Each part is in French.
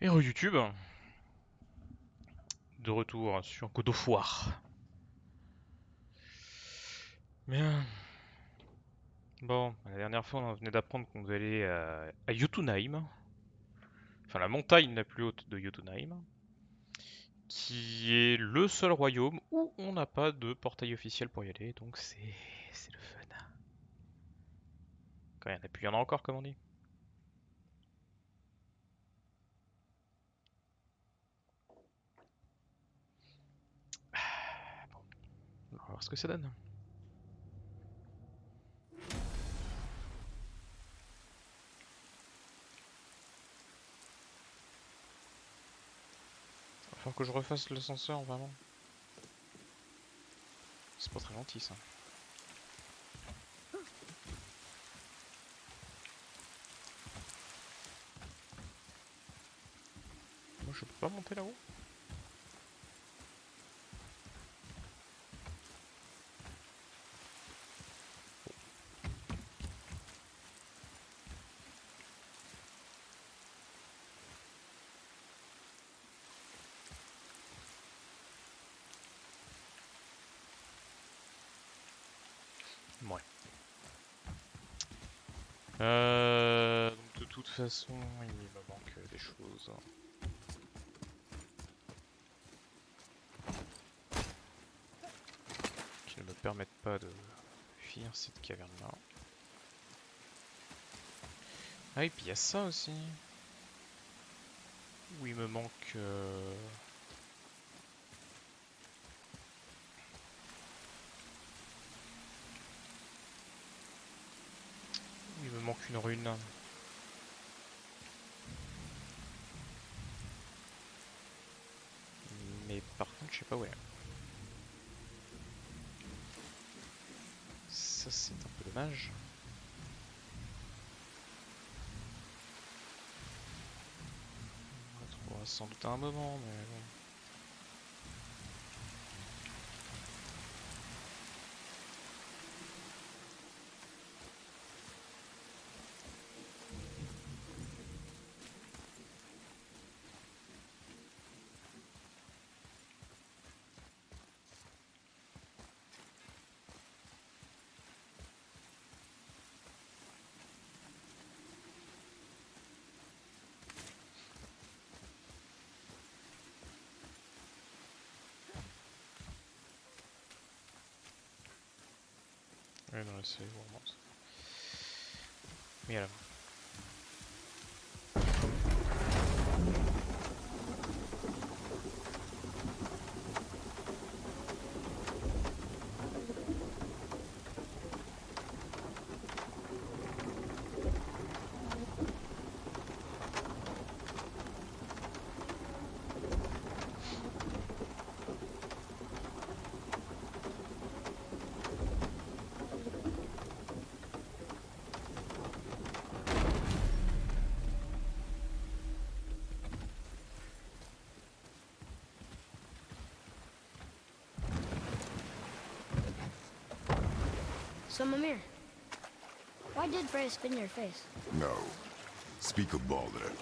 Et YouTube, de retour sur God of War. Bien. Bon, la dernière fois on venait d'apprendre qu'on devait aller à Jotunheim. Enfin la montagne la plus haute de Jotunheim. Qui est le seul royaume où on n'a pas de portail officiel pour y aller. Donc c'est le fun. Quand il y en a plus, il y en a encore comme on dit. On va voir ce que ça donne. Il va falloir que je refasse l'ascenseur vraiment. C'est pas très gentil ça. Moi je peux pas monter là-haut. Ouais. Donc de toute façon, il me manque des choses. Qui ne me permettent pas de finir cette caverne là. Ah et puis il y a ça aussi. Où il me manque... Il me manque une rune. Mais par contre, je sais pas où elle est. Ça, c'est un peu dommage. On la trouvera sans doute à un moment, mais bon. Ouais, non, c'est vraiment ça. Mais alors. So, Mimir, why did Freya spin your face? No. Speak of Baldur.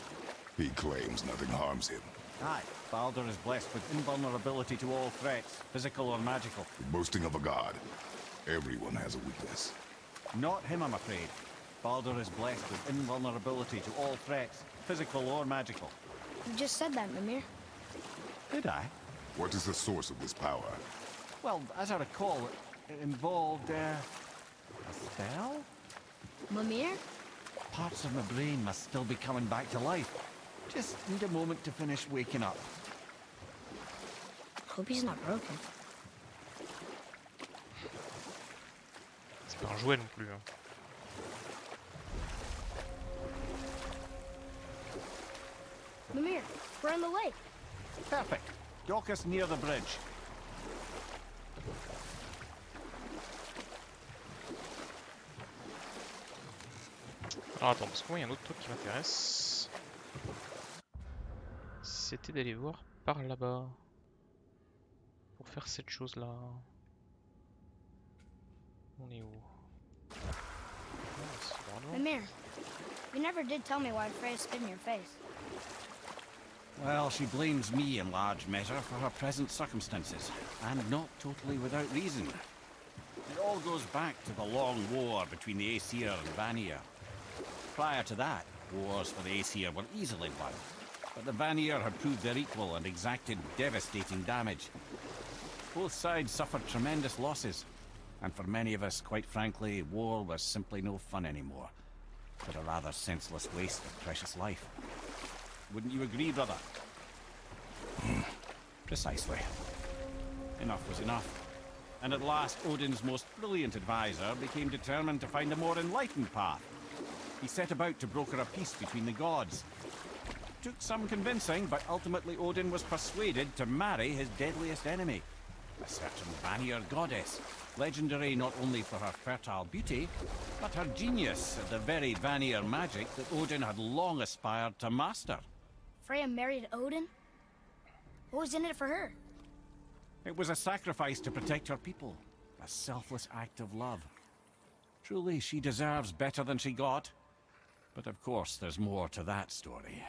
He claims nothing harms him. Aye, Baldur is blessed with invulnerability to all threats, physical or magical. The boasting of a god. Everyone has a weakness. Not him, I'm afraid. Baldur is blessed with invulnerability to all threats, physical or magical. You just said that, Mimir. Did I? What is the source of this power? Well, as I recall, it involved, a spell? Mimir? Parts of my brain must still be coming back to life. Just need a moment to finish waking up. Hope he's not broken. C'est pas un jouet non plus. Hein. Mimir, we're on the lake. Perfect. Dock us near the bridge. Alors attends, parce que moi il y a un autre truc qui m'intéresse. C'était d'aller voir par là-bas. Pour faire cette chose là. On est où? Mimir, you never did tell me why Freya spit in your face. Well, she blames me in large measure for her present circumstances, and not totally without reason. It all goes back to the long war between the Aesir and Vanir. Prior to that, wars for the Aesir were easily won, but the Vanir had proved their equal and exacted devastating damage. Both sides suffered tremendous losses, and for many of us, quite frankly, war was simply no fun anymore, but a rather senseless waste of precious life. Wouldn't you agree, brother? Precisely. Enough was enough. And at last, Odin's most brilliant advisor became determined to find a more enlightened path. He set about to broker a peace between the gods. Took some convincing, but ultimately Odin was persuaded to marry his deadliest enemy, a certain Vanir goddess, legendary not only for her fertile beauty, but her genius at the very Vanir magic that Odin had long aspired to master. Freya married Odin? What was in it for her? It was a sacrifice to protect her people, a selfless act of love. Truly, she deserves better than she got. But of course, there's more to that story.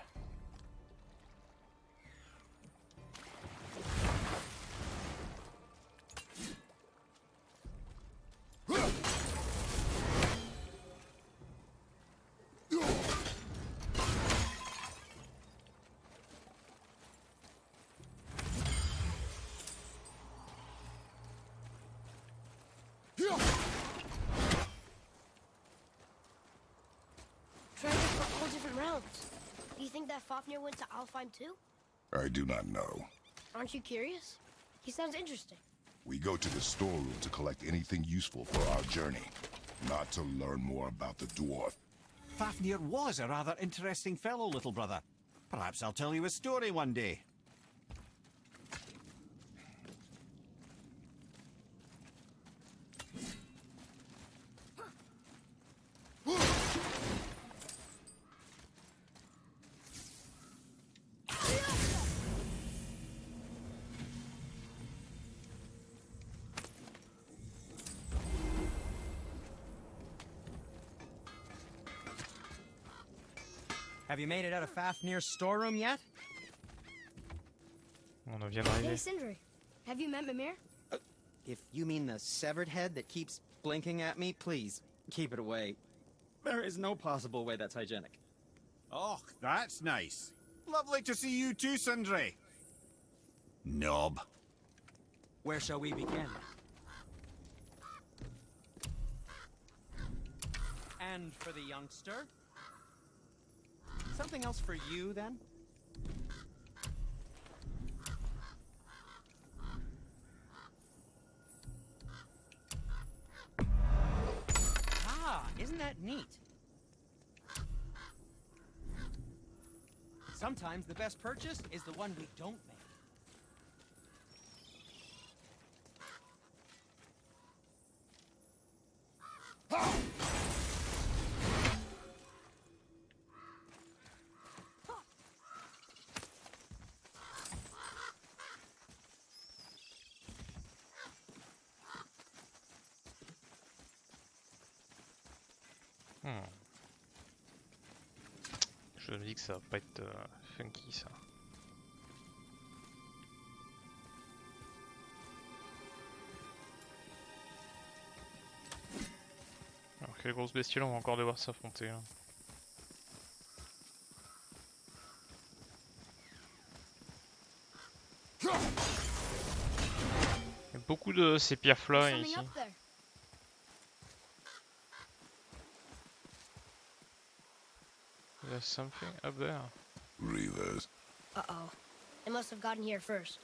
Treasures for all different realms. Do you think that Fafnir went to Alfheim too? I do not know. Aren't you curious? He sounds interesting. We go to the storeroom to collect anything useful for our journey, not to learn more about the dwarf. Fafnir was a rather interesting fellow, little brother. Perhaps I'll tell you a story one day. Have you made it out of Fafnir's storeroom yet? On vient Hey, d'arriver. Sindri. Have you met Mimir? If you mean the severed head that keeps blinking at me, please, keep it away. There is no possible way that's hygienic. Oh, that's nice. Lovely to see you too, Sindri. Knob. Where shall we begin? And for the youngster? Something else for you, then? Ah, isn't that neat? Sometimes the best purchase is the one we don't make. Je me dis que ça va pas être funky ça. Alors quelle grosse bestiole on va encore devoir s'affronter là. Il y a beaucoup de ces piafs là Something ici. up there. There's something up there. Reavers. Uh-oh. They must have gotten here first.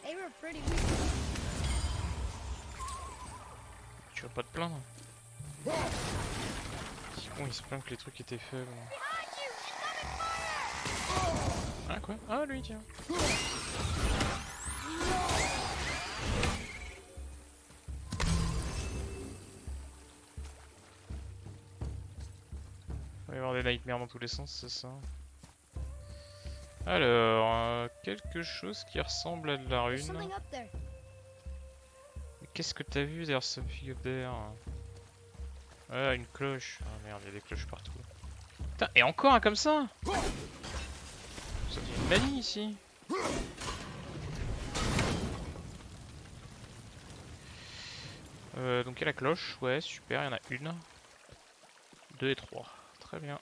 They were pretty weak. Tu vas pas te plaindre. C'est con, il se plaint que les trucs étaient faibles. Ah quoi? Ah lui tiens. Il va y avoir des nightmares dans tous les sens, c'est ça. Alors, quelque chose qui ressemble à de la There's rune. something up there. Mais qu'est-ce que t'as vu derrière something up there? Ah, une cloche. Ah merde, il y a des cloches partout. Putain, et encore un comme ça? Ça devient une manie ici. Donc il y a la cloche, ouais, super, il y en a une. 2 et 3. Très bien.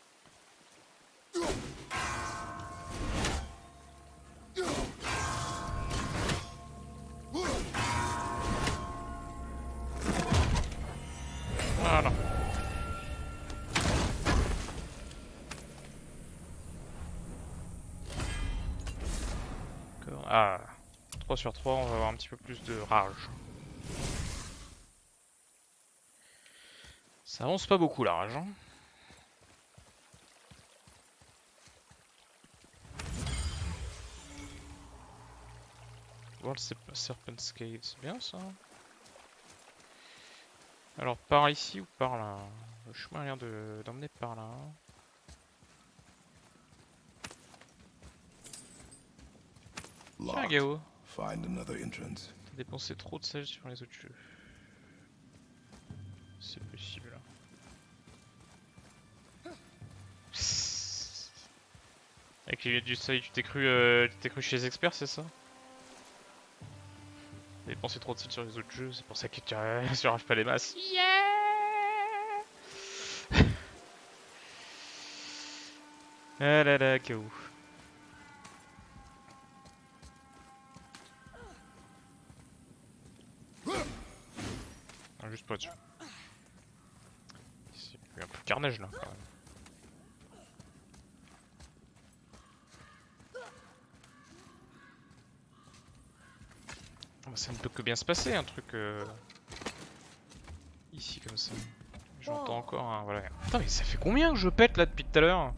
Voilà. Ah, 3 sur 3, on va avoir un petit peu plus de rage. Ça avance pas beaucoup la rage. Hein. World Serpent's Cave, c'est bien ça. Alors par ici ou par là? Le chemin a l'air d'emmener par là. Tiens Gao, Find another entrance. t'as dépensé trop de sel sur les autres jeux. C'est possible. Avec les lunettes du soleil, tu t'es cru chez les experts, c'est ça? T'as dépensé trop de sel sur les autres jeux, c'est pour ça que tu surrages pas les masses. Yeah. Ah là là, Gao. Ah, juste pas dessus. Il y a un peu de carnage là quand même. Ça ne peut que bien se passer un truc ici comme ça. J'entends encore un... Voilà. Attends mais ça fait combien que je pète là depuis tout à l'heure?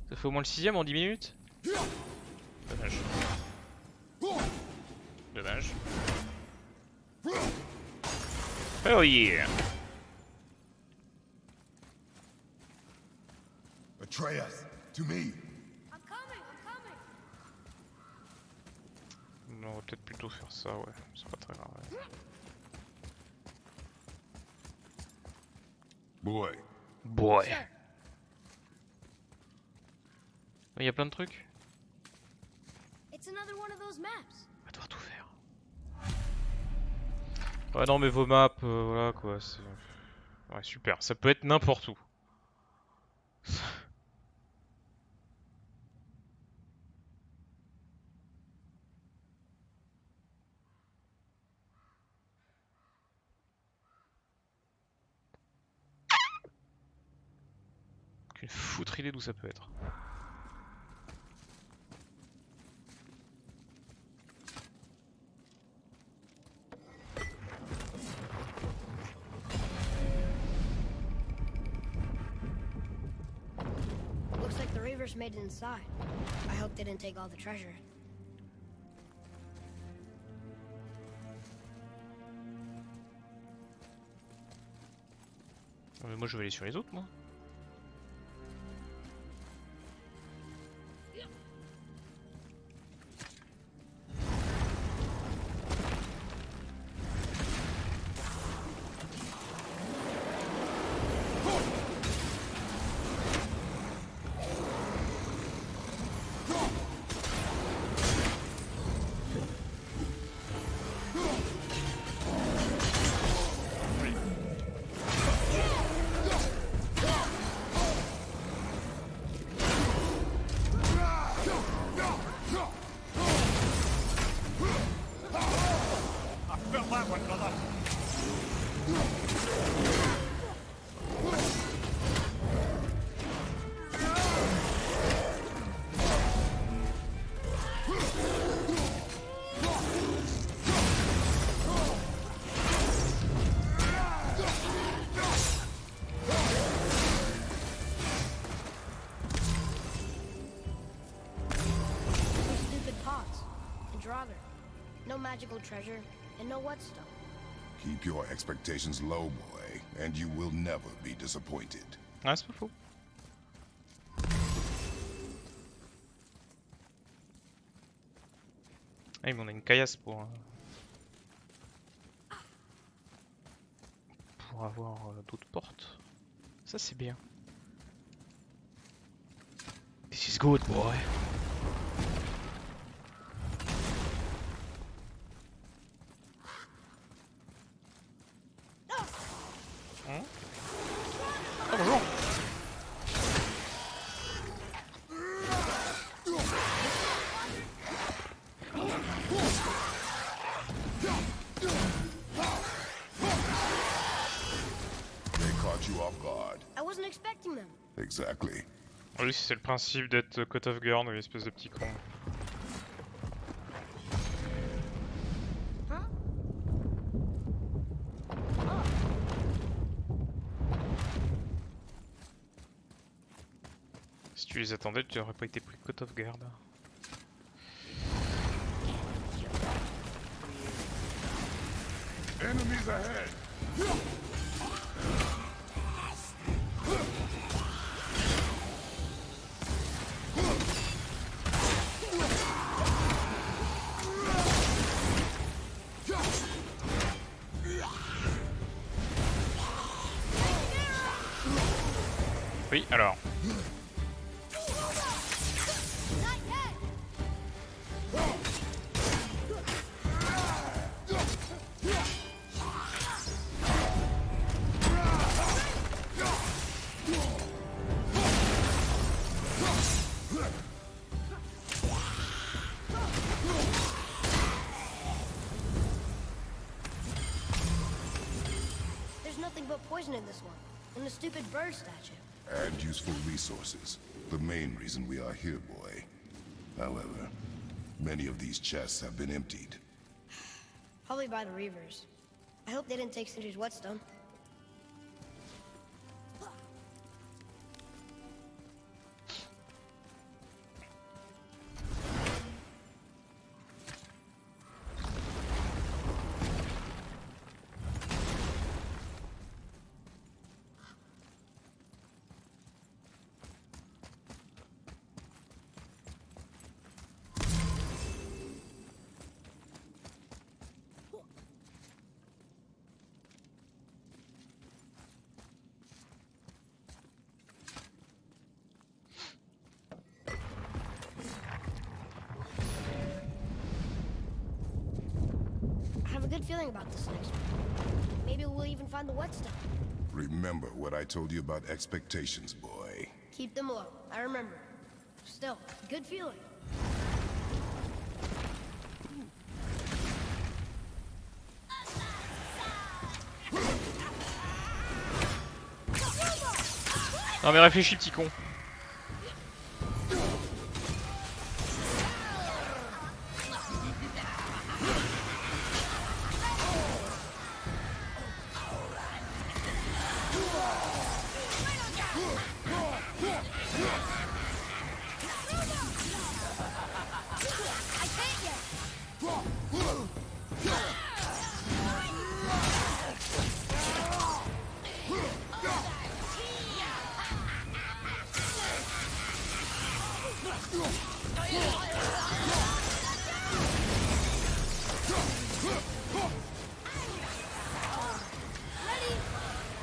Ça fait au moins le 6ème en 10 minutes? Dommage. Dommage. Oh yeah! Atreus, to me. I'm coming, I'm coming. Non, on va peut-être plutôt faire ça, ouais. C'est pas très grave. Ouais. Boy. Boy! Sir, Il y a plein de trucs. it's another one of those maps. On va devoir tout faire. Ouais, non, mais vos maps, voilà quoi. C'est... Ouais, super. Ça peut être n'importe où. Aucune foutre idée d'où ça peut être. Looks like the Reavers made it inside. I hope they didn't take all the treasure. Mais moi je vais aller sur les autres, moi. one, brother. Those stupid pots. And Draugr. No magical treasure, and no whetstone. Keep your expectations low, boy, and you will never be disappointed. Ouais, c'est pas faux. Ah, mais on a une caillasse pour avoir d'autres portes. Ça c'est bien. This is good, boy. Hein? Ah bonjour. They caught you off guard. I wasn't expecting them. Exactly. Oui, c'est le principe d'être caught off guard, une espèce de petit con. Huh? Oh. Si tu les attendais, tu n'aurais pas été pris caught off guard. Enemies ahead! Oui, alors. There's nothing but poison in this one. And the stupid bird statue. And useful resources. The main reason we are here, boy. However, many of these chests have been emptied. Probably by the Reavers. I hope they didn't take Cinder's whetstone. I have a good feeling about this next one. Maybe we'll even find the whetstone. Remember what I told you about expectations, boy. Keep them low. I remember. Still, good feeling. Non mais réfléchis, petit con.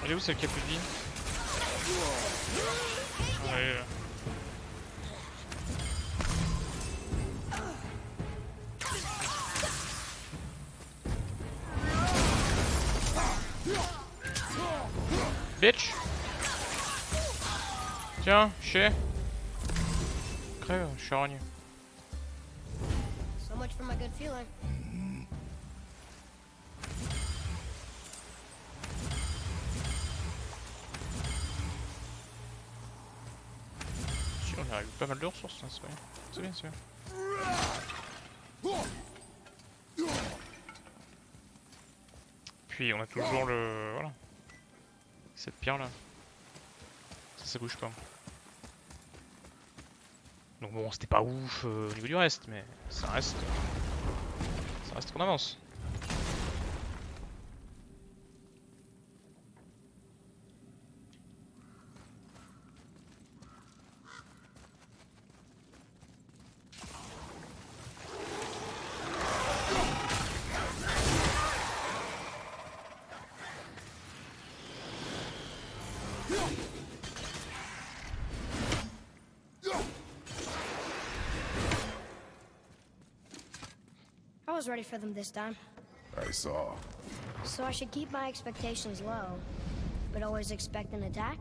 Elle est où celle qui a plus de vie? Ouais, là. Bitch! Tiens, chez. Crève, charogne. So much for my good feeling. il règle pas mal de ressources là, c'est bien. C'est bien, c'est bien. Puis on a toujours le... Voilà. Cette pierre là. Ça bouge pas. Donc bon, c'était pas ouf au niveau du reste, mais ça reste qu'on avance. I was ready for them this time. I saw. So I should keep my expectations low, but always expect an attack?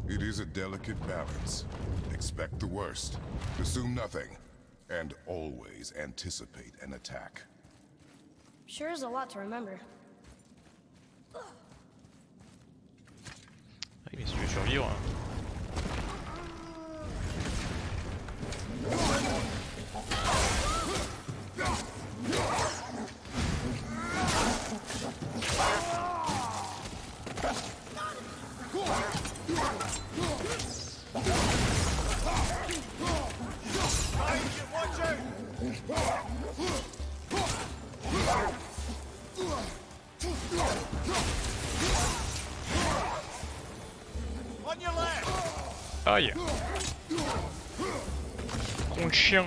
It is a delicate balance. Expect the worst, assume nothing, and always anticipate an attack. Sure is a lot to remember. Oui, mais si tu veux survivre... Aïe! Con le chien!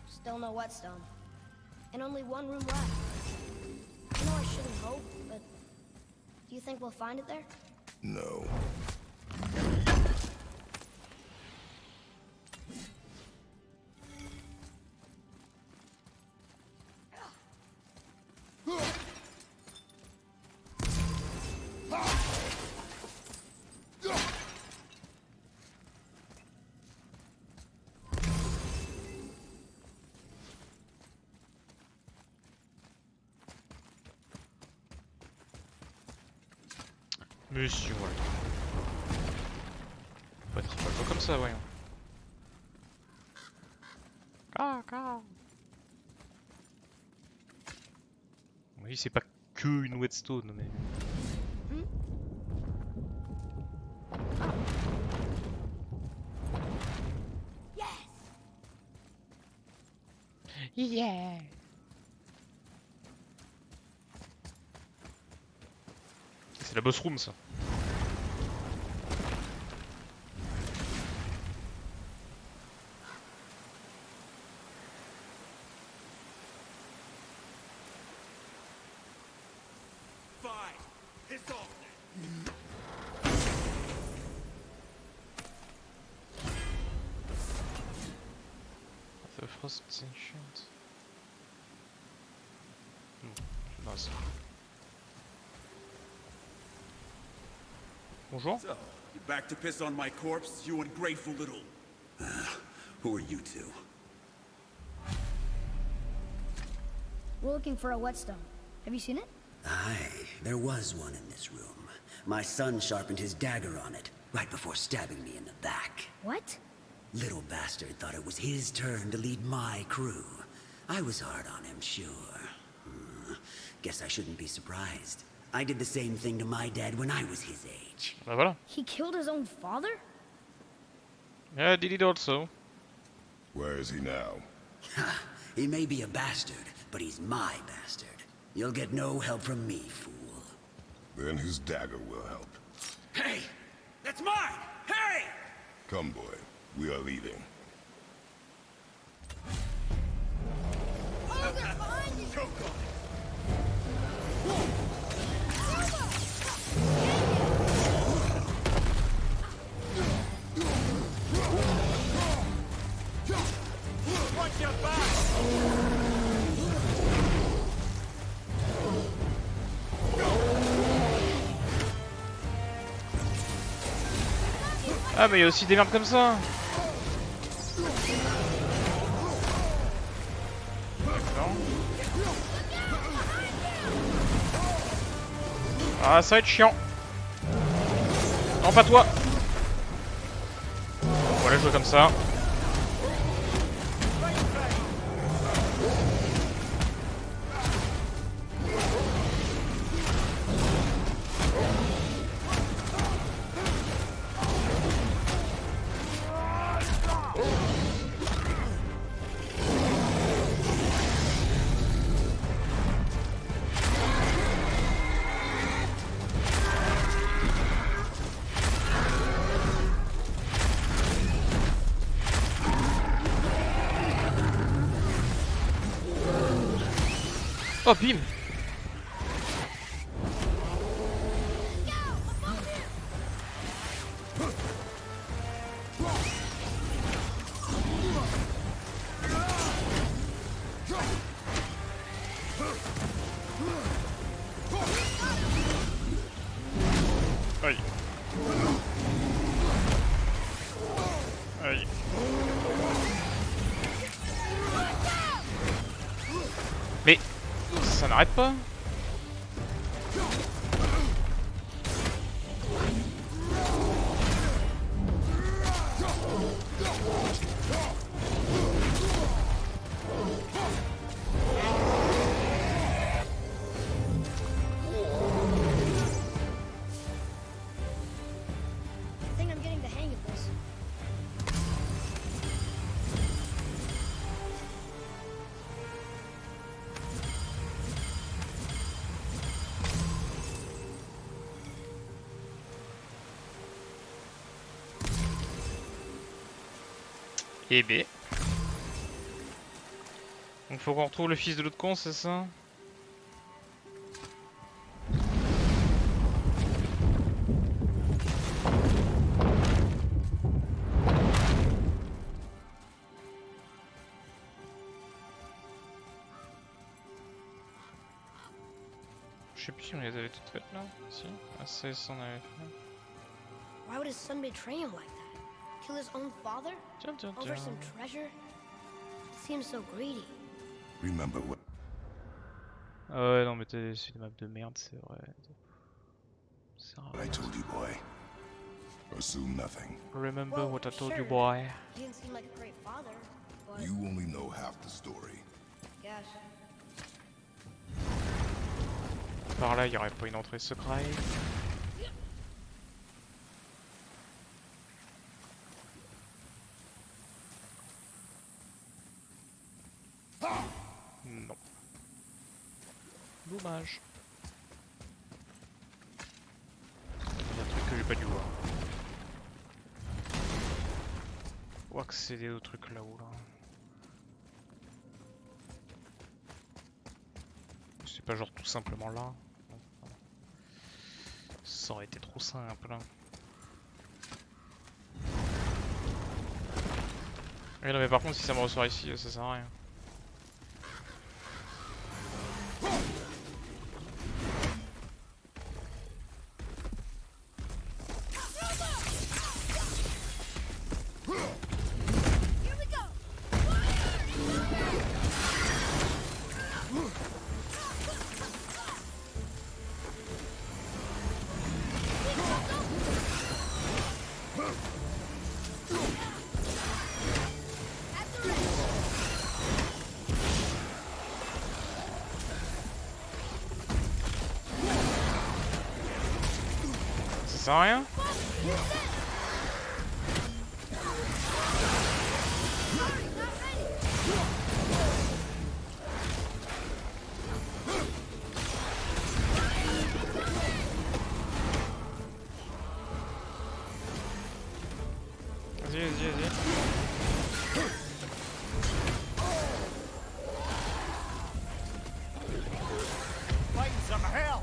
Still no whetstone. And only one room left. I know I shouldn't hope, but do you think we'll find it there? No. Monsieur, voilà. Pas être pas comme ça, voyons. Oui, c'est pas que une whetstone, mais... Yeah! C'est la boss room, ça. The Frost Ancient. Nice. Bonjour. So, you back to piss on my corpse, you ungrateful little... Who are you two? We're looking for a whetstone. Have you seen it? Aye, there was one in this room. My son sharpened his dagger on it, right before stabbing me in the back. What? Little bastard thought it was his turn to lead my crew. I was hard on him, sure. Guess I shouldn't be surprised. I did the same thing to my dad when I was his age. Bah voilà. He killed his own father? Yeah, I did it also. Where is he now? Ha! He may be a bastard, but he's my bastard. You'll get no help from me, fool. Then his dagger will help. Hey! That's mine! Hey! Come, boy. We are leaving. Choke on it! Watch your back! Ah mais il y a aussi des merdes comme ça. D'accord. Ah ça va être chiant. Non pas toi. Voilà, jouer comme ça. Oh bim. Aïe. Aïe. Mais ça n'arrête pas. I think I'm getting the hang of this. Eh ben. Donc faut qu'on retrouve le fils de l'autre con, c'est ça? Je sais plus si on les avait toutes faites là. Si. Ah ça, ça on avait fait. Why would his son betray him like that? Kill his own father? Tiens, tiens, tiens. Over some treasure? It seems so greedy. Remember what Ah ouais, non, mais c'est des maps de merde, c'est vrai. C'est I told you, boy. Assume nothing. Remember Well, what I told you, sure. boy. He didn't seem like a great father, but You only know half the story. gosh. Par là, il n'y aurait pas une entrée secrète. Non. Dommage. Il y a un truc que j'ai pas dû voir. Faut accéder au truc là-haut là. C'est pas genre tout simplement là. Ça aurait été trop simple. Oui, non, mais par contre, si ça me ressort ici, ça sert à rien. Ça sert à rien? Vas-y, vas-y, vas-y. Fighting some hell.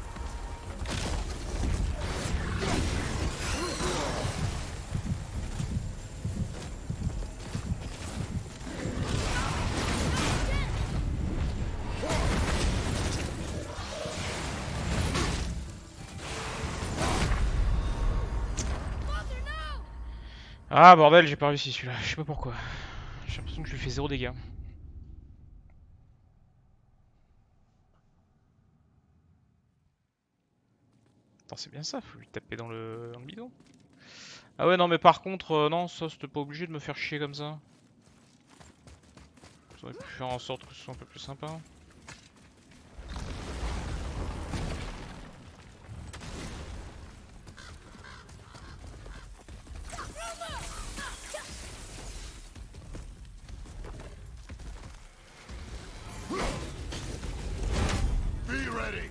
Ah bordel, j'ai pas réussi celui-là, je sais pas pourquoi. J'ai l'impression que je lui fais 0 dégâts. Attends, c'est bien ça, faut lui taper dans le bidon. Ah ouais, non, mais par contre, non, ça c'était pas obligé de me faire chier comme ça. J'aurais pu faire en sorte que ce soit un peu plus sympa. Be ready.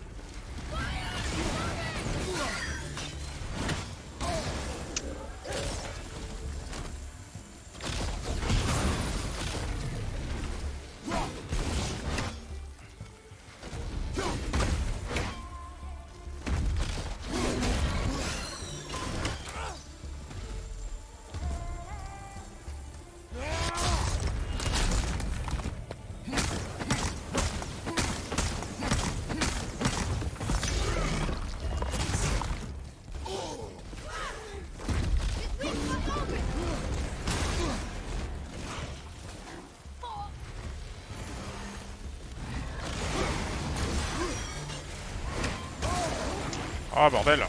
Ah bordel.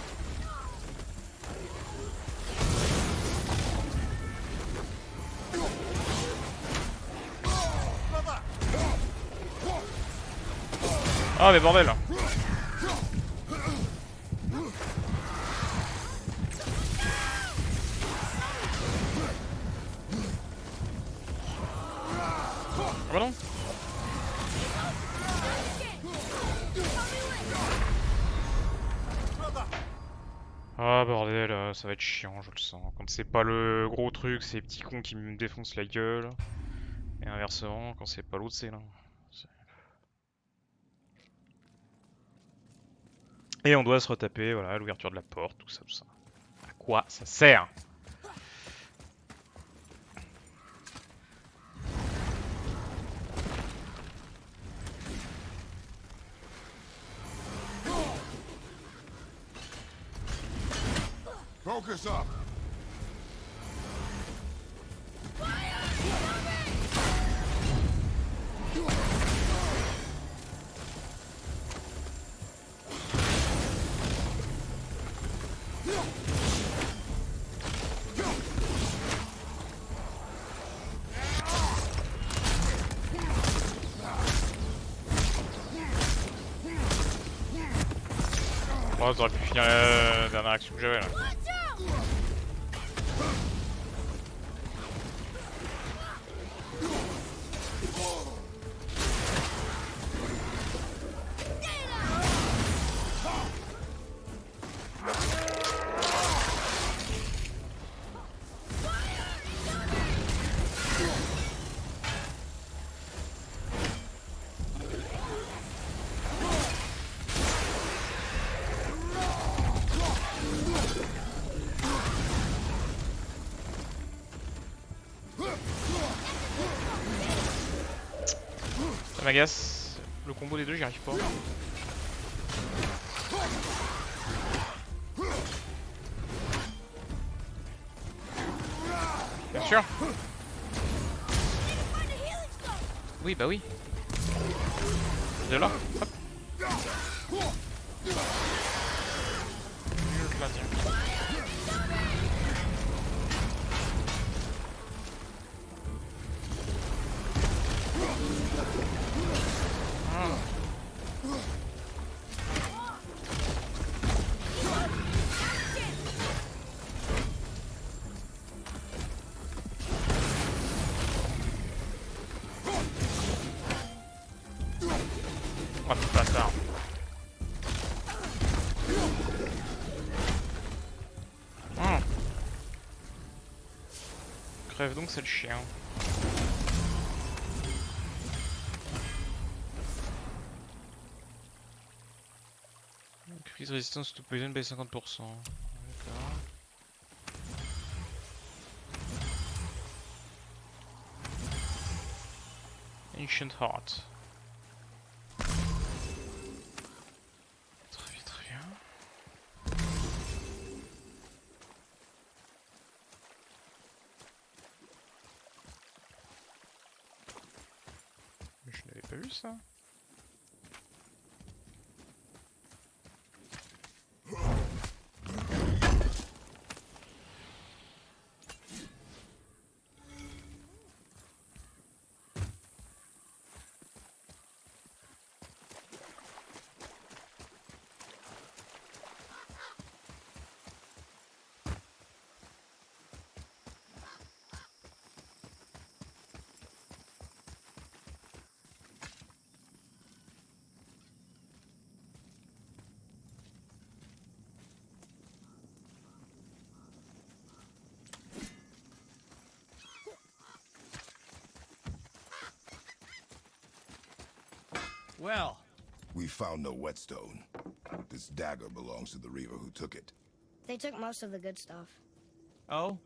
Ah mais bordel. Ah bah non. Ah bordel, ça va être chiant, je le sens. Quand c'est pas le gros truc, c'est les petits cons qui me défoncent la gueule. Et inversement, quand c'est pas l'autre, c'est l'un. Et on doit se retaper, voilà, l'ouverture de la porte, tout ça, tout ça. À quoi ça sert? Focus up. Oh, ça aurait pu finir la dernière action que j'avais là. Ça m'agace. Le combo des deux, j'y arrive pas. Bien sûr. Oui, bah oui. De là. Hop. Je la tiens. Oh putain, bâtard. Crève donc, c'est le chien. Increase resistance to poison by 50%. D'accord. Ancient Heart. Très bien, très bien. prévu ça? Well, We found no whetstone. This dagger belongs to the Reaver who took it. They took most of the good stuff. oh?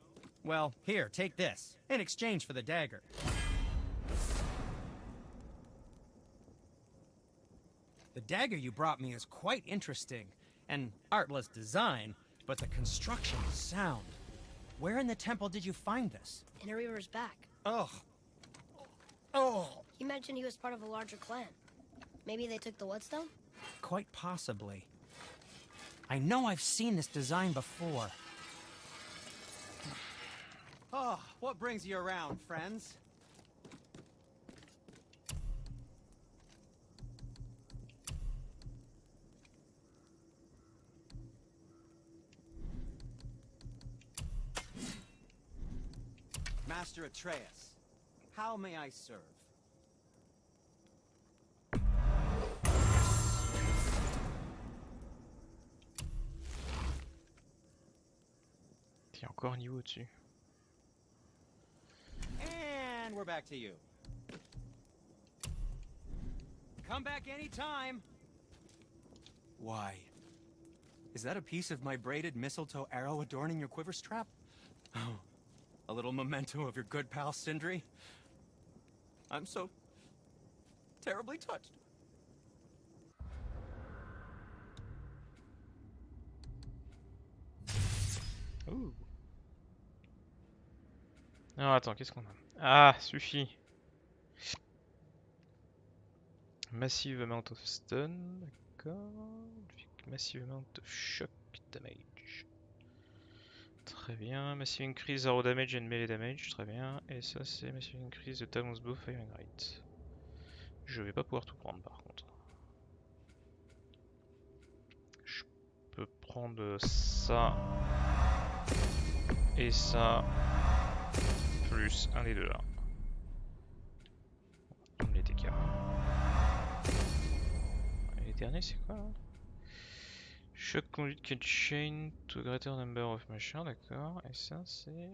Well, here, take this. In exchange for the dagger. The dagger you brought me is quite interesting. An artless design, but the construction is sound. Where in the temple did you find this? In a Reaver's back. Oh. Oh. He mentioned he was part of a larger clan. Maybe they took the whetstone? Quite possibly. I know I've seen this design before. Oh, what brings you around, friends? Master Atreus, how may I serve? Il y a encore un niveau au-dessus. And we're back to you. Come back anytime. Why? Is that a piece of my braided mistletoe arrow adorning your quiver strap? Oh, a little memento of your good pal Sindri? I'm so terribly touched. Ouh. Alors attends, qu'est-ce qu'on a? Ah, suffit. Massive amount of stun, d'accord. Massive amount of shock damage. Très bien. Massive increase arrow damage and melee damage, très bien. Et ça c'est massive increase de Talon's Bow Fire and Rate. Je vais pas pouvoir tout prendre par contre. Je peux prendre ça et ça plus un des deux là. On va prendre les TK. Et les derniers c'est quoi là? Shock conduit can chain to a greater number of machin, d'accord. Et ça c'est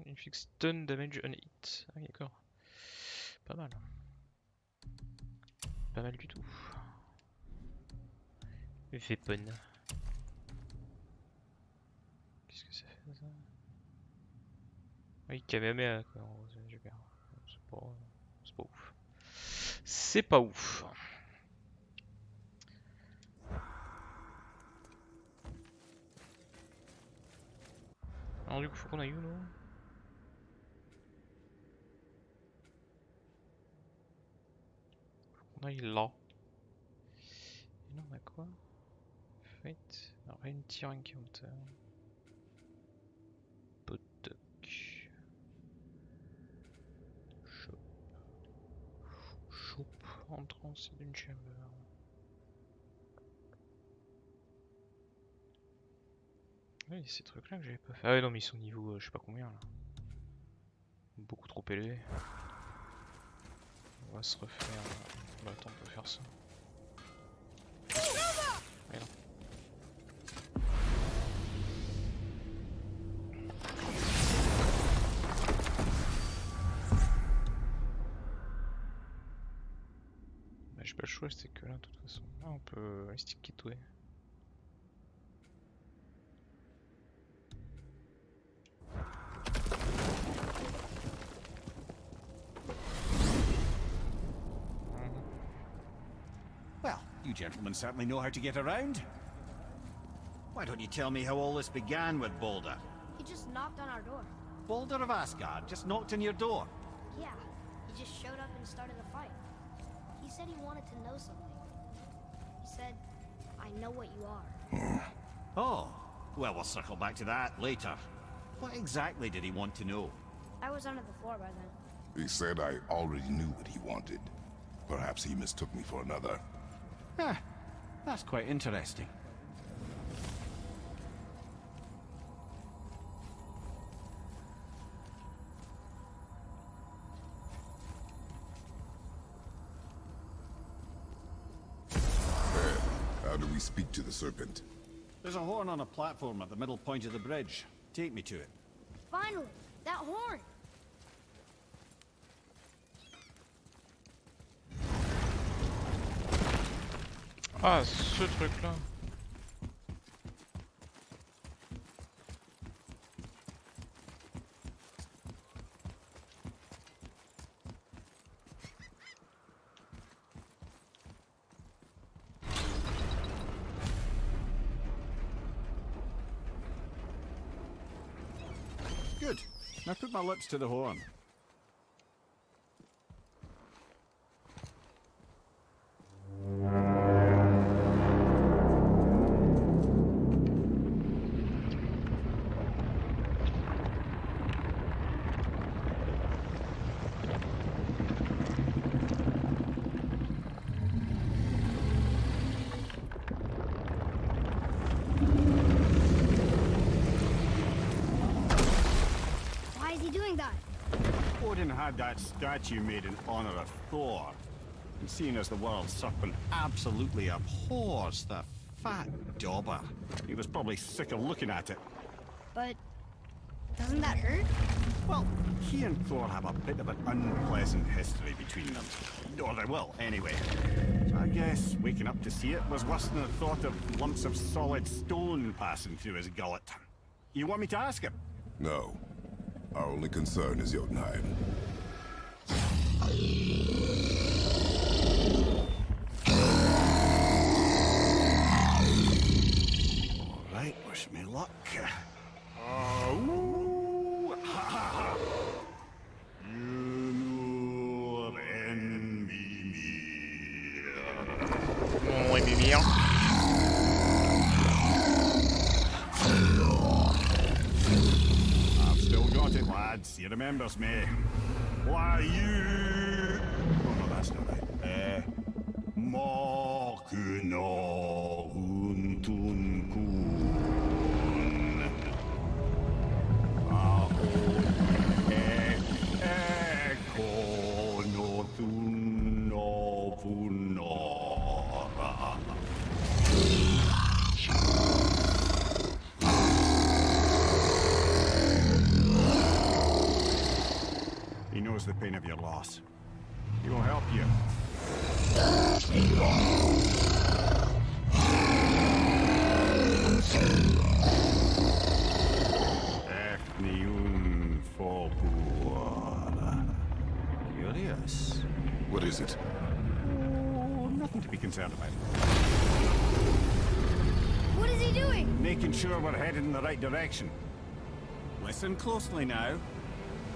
inflict stun damage on hit. Ah d'accord. Pas mal. Pas mal du tout. Weapon. Qu'est-ce que ça fait ça? Oui, Kamehameha quoi, c'est super. C'est pas ouf. C'est pas ouf. Alors du coup faut qu'on aille où nous? Faut qu'on aille là. Et là on a quoi? Fight. Alors une tier encounter. Potok. Shop. Shop. Entrance d'une chamber. Oui, ces trucs là que j'avais pas fait. Ah ouais, non, mais ils sont niveau je sais pas combien là. Beaucoup trop élevés. On va se refaire. Bah, attends, on peut faire ça. Ouais, non. Bah, j'ai pas le choix, c'était que là de toute façon. Ah, on peut stick it, ouais. Well, you gentlemen certainly know how to get around. Why don't you tell me how all this began with Boulder? He just knocked on our door. Boulder of Asgard just knocked on your door. Yeah, he just showed up and started the fight. He said he wanted to know something. He said, I know what you are. Oh, well, we'll circle back to that later. What exactly did he want to know? I was under the floor by then. He said I already knew what he wanted. Perhaps he mistook me for another. Huh, that's quite interesting. How do we speak to the serpent? There's a horn on a platform at the middle point of the bridge. Take me to it. Finally, that horn! Ah, ce truc-là. Good. Now put my lips to the horn. Why is he doing that? Odin had that statue made in honor of Thor. And seeing as the world serpent absolutely abhors the fat dauber, he was probably sick of looking at it. But doesn't that hurt? Well, he and Thor have a bit of an unpleasant history between them. Or they will, anyway. So I guess waking up to see it was worse than the thought of lumps of solid stone passing through his gullet. You want me to ask him? No. Our only concern is Jotunheim. All right, wish me luck. Ooh, ha, ha, ha. Yunur en Mimir. Mon Mimir. I've still got it, lads. He remembers me. Why you? Oh no, that's not right. Mokuno untun kun. Eko no thun no funora. He knows the pain of your loss. He will help you. Efniun Fobuara. Curious. What is it? Oh, nothing to be concerned about. What is he doing? Making sure we're headed in the right direction. Listen closely now.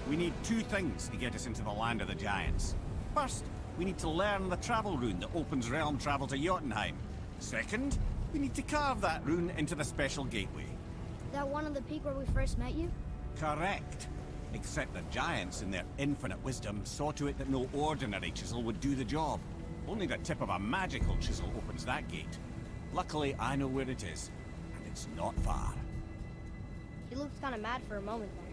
We need two things to get us into the land of the giants. First, we need to learn the travel rune that opens realm travel to Jotunheim. Second, we need to carve that rune into the special gateway. That one on the peak where we first met you? Correct. Except the giants, in their infinite wisdom, saw to it that no ordinary chisel would do the job. Only the tip of a magical chisel opens that gate. Luckily, I know where it is, and it's not far. He looked kind of mad for a moment there.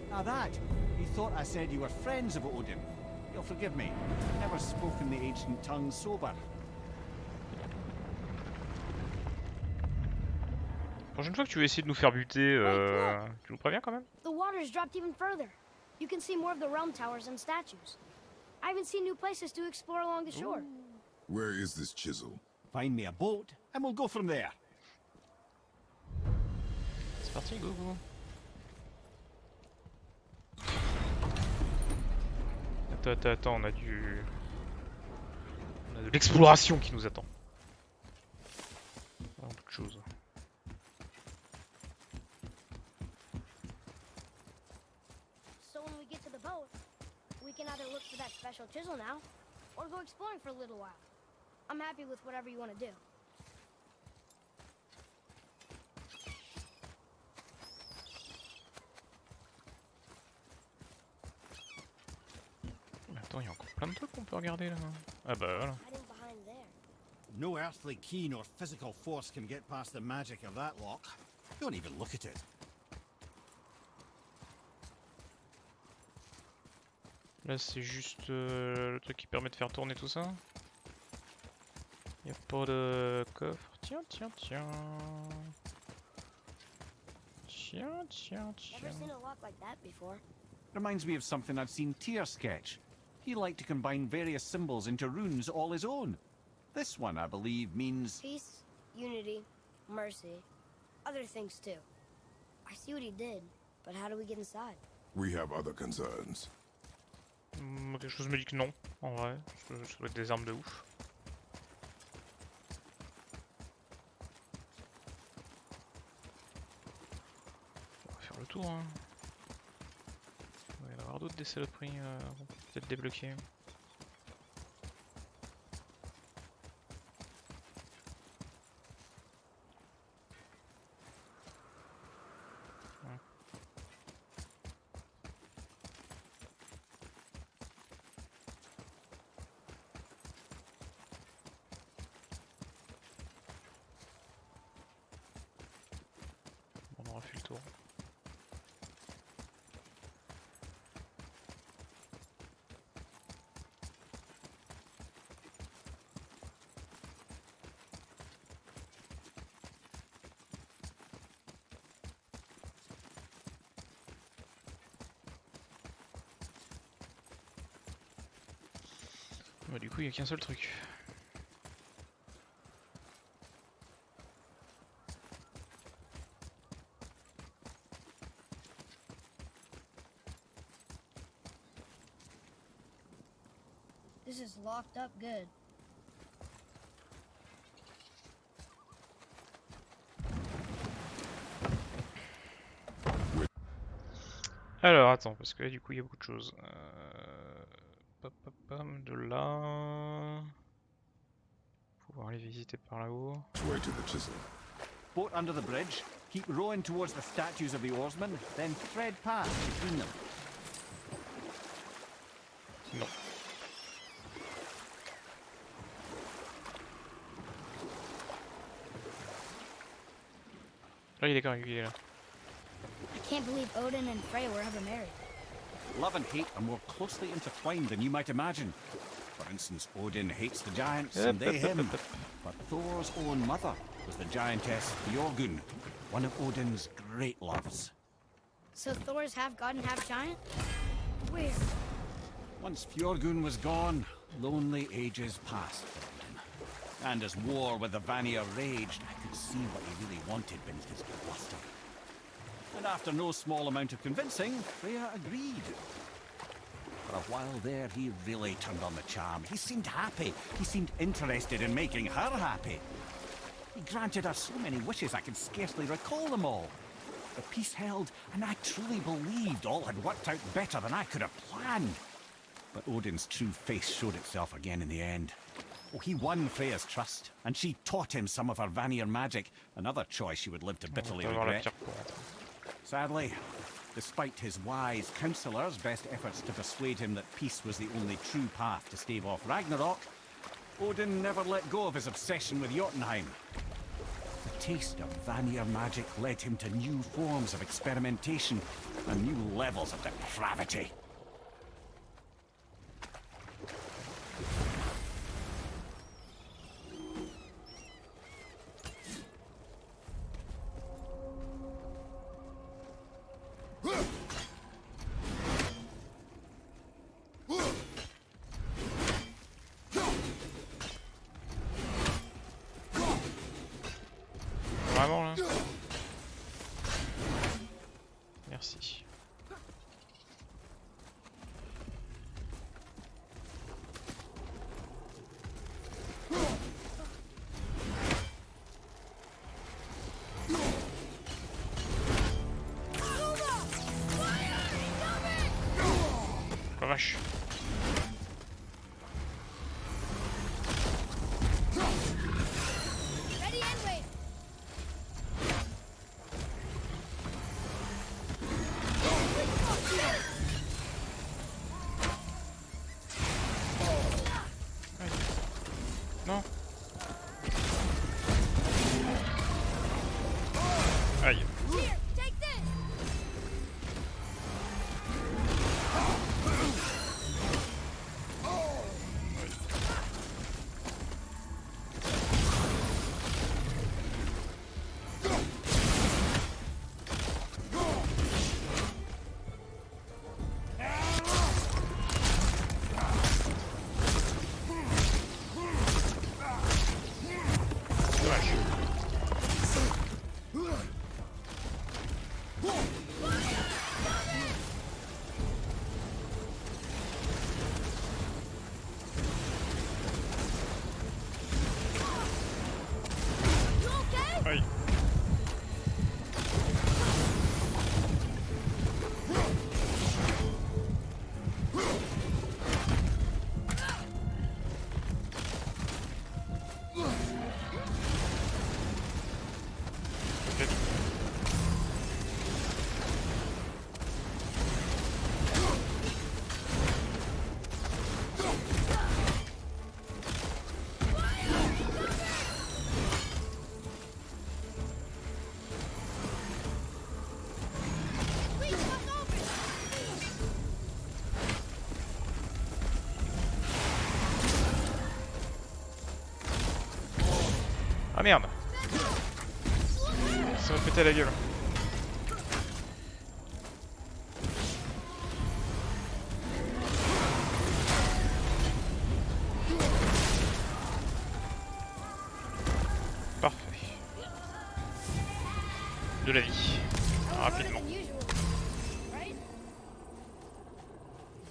Now that, he thought I said you were friends of Odin. You'll forgive me. I've never spoken the ancient tongue sober. Prochaine fois que tu veux essayer de nous faire buter, tu nous préviens quand même? The water's dropped even further. You can see more of the realm towers and statues. I even see new places to explore along the shore. Where is this chisel? Find me a boat, and we'll go from there. C'est parti, go go. Attends, on a de l'exploration qui nous attend. Vraiment beaucoup de choses. So when we get to the boat, we can either look for that special chisel now, or go exploring for a little while. I'm happy with whatever you want to do. Mais attends, il y a encore plein de trucs qu'on peut regarder là. Ah bah voilà. Hiding behind there. No earthly key nor physical force can get past the magic of that lock. Don't even look at it. Là c'est juste le truc qui permet de faire tourner tout ça. Y a pas de coffre. Tiens, tiens, tiens. Tiens, tiens, tiens. Never seen a lock like that before. Reminds me of something I've seen Tyr sketch. He liked to combine various symbols into runes all his own. This one, I believe, means... Peace, unity, mercy, other things too. I see what he did, but how do we get inside? We have other concerns. Quelque chose me dit que non, en vrai. Ça doit être des armes de ouf. On va faire le tour, hein. Il va y en avoir d'autres des saloperies peut-être débloquées. On aura fait le tour. Bah, du coup, il n'y a qu'un seul truc. This is locked up good. Alors attends, parce que là du coup il y a beaucoup de choses. De là. Pouvoir aller visiter par là-haut. Way to the chisel. Boat under the bridge, keep rowing towards the statues of the oarsmen, then thread past between them. Non. Là il est d'accord, il est là. I can't believe Odin and Freya were ever married. Love and hate are more closely intertwined than you might imagine. For instance, Odin hates the giants and they him. But Thor's own mother was the giantess Fjorgun, one of Odin's great loves. So Thor's half god and half giant? Weird. Once Fjorgun was gone, lonely ages passed for Odin. And as war with the Vanir raged, I could see what he really wanted beneath his bluster. And after no small amount of convincing, Freya agreed. For a while there, he really turned on the charm. He seemed happy. He seemed interested in making her happy. He granted her so many wishes I could scarcely recall them all. The peace held, and I truly believed all had worked out better than I could have planned. But Odin's true face showed itself again in the end. Oh, he won Freya's trust, and she taught him some of her Vanir magic, another choice she would live to bitterly regret. Sadly, despite his wise counsellors' best efforts to persuade him that peace was the only true path to stave off Ragnarok, Odin never let go of his obsession with Jotunheim. The taste of Vanir magic led him to new forms of experimentation and new levels of depravity. Vraiment là. Merci. La vache. Non. Aïe. Here, take this. Dommage. You okay? Aïe. Please, fuck over. Ah merde. Ça m'a pété la gueule. Parfait. De la vie. Rapidement. Than usual, right?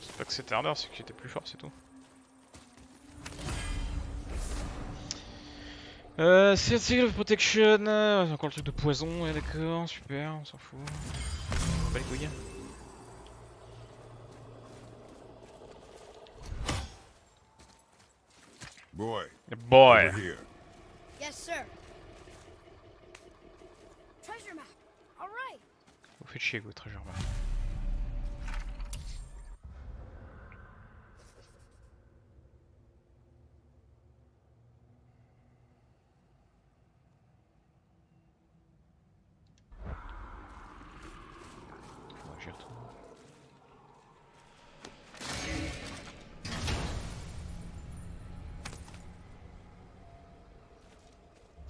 C'est pas que c'était ardeur, c'est qu'il était plus fort, c'est tout. C'est Seal of Protection, encore le truc de poison, ouais, d'accord, super, on s'en fout. On va pas les couilles. Boy, Boy! over here. Yes, sir. Treasure map. All right. Vous faites chier, vous, treasure map. Faudra que j'y retourne.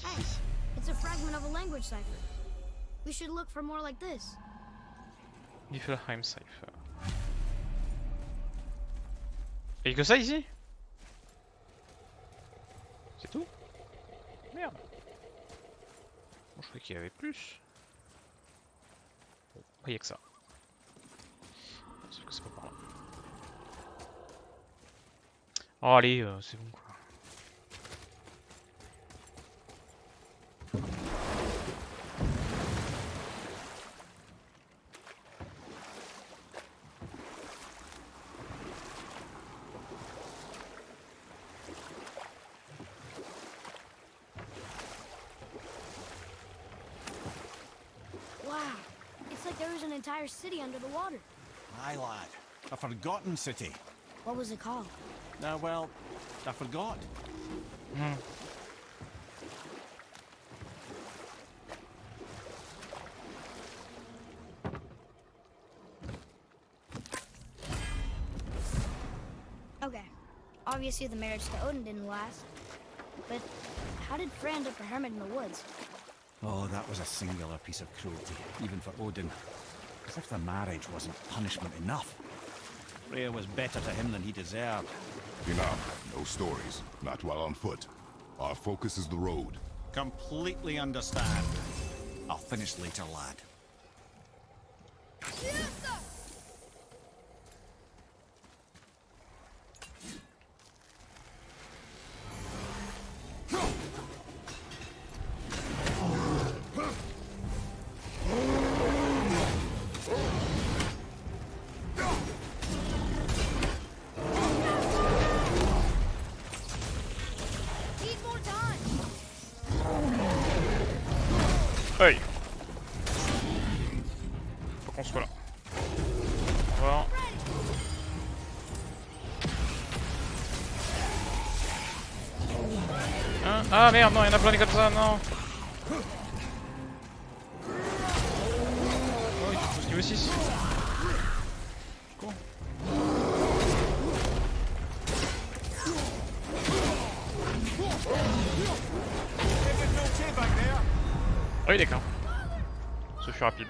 Hey, it's a fragment of a language cipher. We should look for more like this. Niflheim Cypher. Y'a que ça ici? C'est tout? Merde. Bon, je croyais qu'il y avait plus. Bon, il y a que ça. Sauf que c'est pas par là. Oh allez, c'est bon quoi. Wow, it's like there was an entire city under the water. Aye, lad. A forgotten city. What was it called? Well, I forgot. Okay, obviously the marriage to Odin didn't last. But how did Frey end up a hermit in the woods? Oh, that was a singular piece of cruelty, even for Odin. As if the marriage wasn't punishment enough. Freya was better to him than he deserved. Enough. No stories. Not while on foot. Our focus is the road. Completely understand. I'll finish later, lad. Need more time. Hey! Faut qu'on soit là. Au revoir. Ah merde, non, il y en a plein des comme ça, non. Oh, il faut niveau 6. Cool. Oui, d'accord. Ce fut rapide.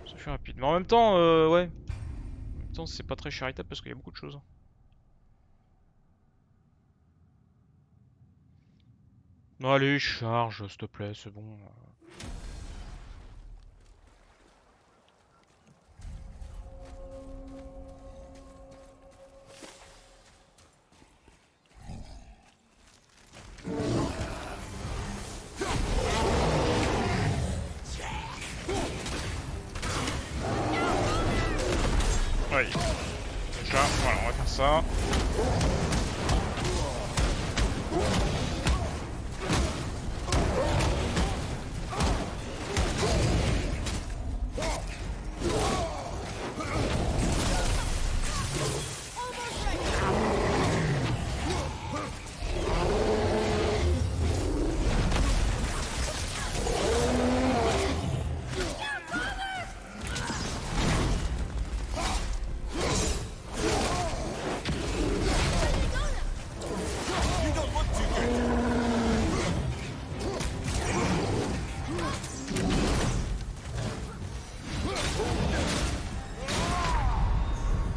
Ce fut rapide. Mais en même temps, ouais. En même temps, c'est pas très charitable parce qu'il y a beaucoup de choses. Non, allez, charge, s'il te plaît, c'est bon. Oui. Déjà, voilà, on va faire ça.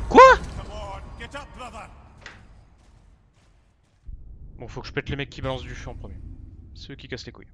Quoi? Bon, faut que je pète les mecs qui balancent du feu en premier. Ceux qui cassent les couilles.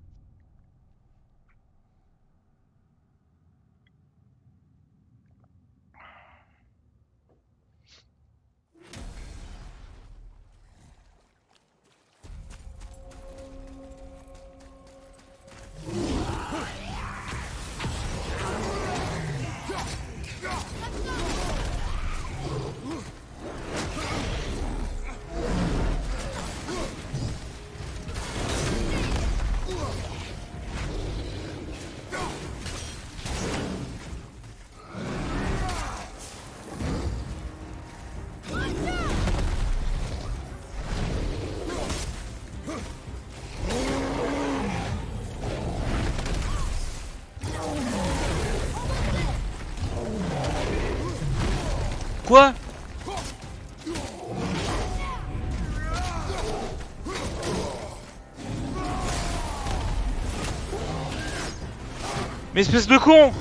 Quoi? Mais espèce de con!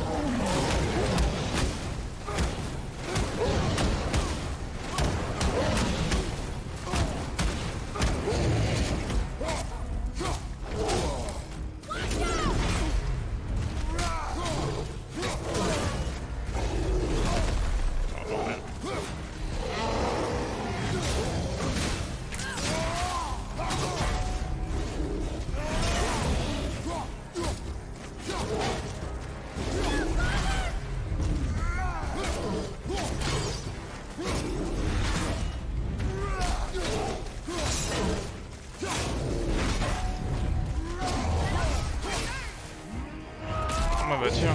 Ah bah tiens,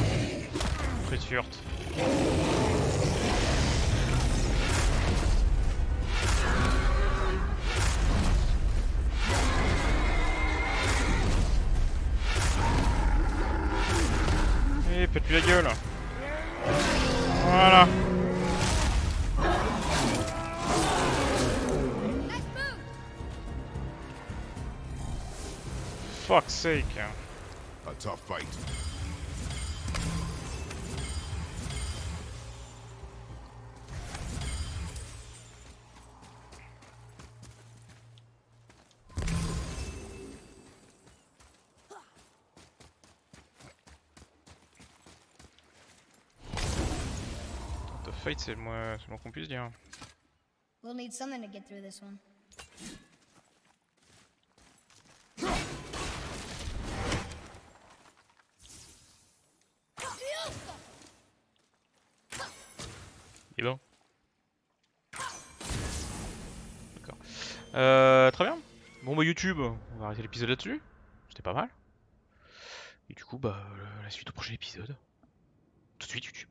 pretty hurt. Et pète-lui la gueule. Voilà. Fuck's sake. A tough fight. The fight, c'est le moins qu'on puisse dire. We'll need something to get through this one. Il est bon. D'accord. Très bien. Bon bah YouTube, on va arrêter l'épisode là-dessus. C'était pas mal. Et du coup bah la suite au prochain épisode. Tout de suite YouTube.